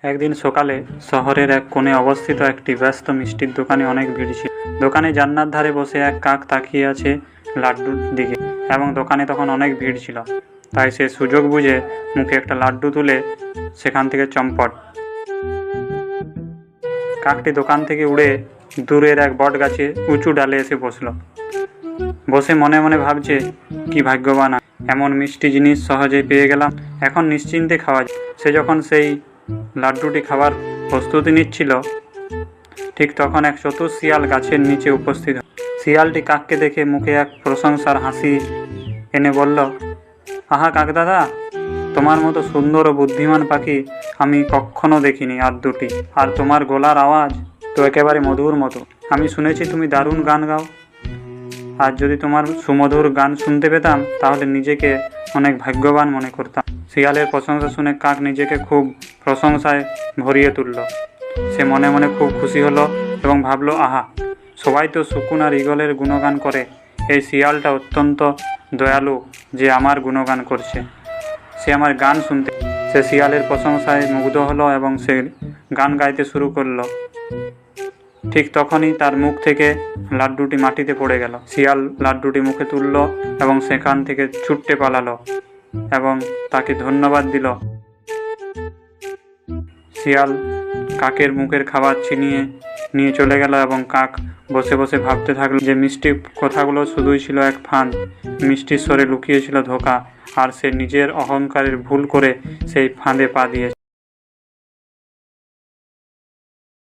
একদিন সকালে শহরের এক কোণে অবস্থিত একটি ব্যস্ত মিষ্টির দোকানে অনেক ভিড় ছিল। দোকানে জানলার ধারে বসে এক কাক তাকিয়ে আছে লাড্ডুর দিকে, এবং দোকানে তখন অনেক ভিড় ছিল। তাই সে সুযোগ বুঝে মুখে একটা লাড্ডু তুলে সেখান থেকে চম্পট। কাকটি দোকান থেকে উড়ে দূরের এক বট গাছে উঁচু ডালে এসে বসলো। বসে মনে মনে ভাবছে, কি ভাগ্যবান, এমন মিষ্টি জিনিস সহজেই পেয়ে গেলাম, এখন নিশ্চিন্তে খাওয়া যায়। সে যখন সেই লাড্ডুটি খাবার প্রস্তুতি নিচ্ছিল, ঠিক তখন এক চতুর শিয়াল গাছের নিচে উপস্থিত হয়। শিয়ালটি কাককে দেখে মুখে এক প্রশংসার হাসি এনে বলল, আহা কাক দাদা, তোমার মতো সুন্দর ও বুদ্ধিমান পাখি আমি কখনো দেখিনি আর দুটি, আর তোমার গলার আওয়াজ তো একেবারে মধুর মতো। আমি শুনেছি তুমি দারুণ গান গাও, আর যদি তোমার সুমধুর গান শুনতে পেতাম তাহলে নিজেকে অনেক ভাগ্যবান মনে করতাম। শিয়ালের প্রশংসা শুনে কাক নিজেকে খুব প্রশংসায় ভরিয়ে তুলল। সে মনে মনে খুব খুশি হলো এবং ভাবলো, আহা, সবাই তো শকুন আর ঈগলের গুণগান করে, এই শিয়ালটা অত্যন্ত দয়ালু যে আমার গুণগান করছে, সে আমার গান শুনতে। সে শিয়ালের প্রশংসায় মুগ্ধ হলো এবং সে গান গাইতে শুরু করলো। ঠিক তখনই তার মুখ থেকে লাড্ডুটি মাটিতে পড়ে গেল। শিয়াল লাড্ডুটি মুখে তুলল এবং সেখান থেকে ছুটতে পালালো এবং তাকে ধন্যবাদ দিল। শিয়াল কাকের মুখের খাবার ছিনিয়ে নিয়ে চলে গেল এবং কাক বসে বসে ভাবতে থাকলো যে মিষ্টি কথাগুলো শুধুই ছিল এক ফাঁদ, মিষ্টির স্বরে লুকিয়ে ছিল ধোঁকা, আর সে নিজের অহংকারের ভুল করে সেই ফাঁদে পা দিয়েছে।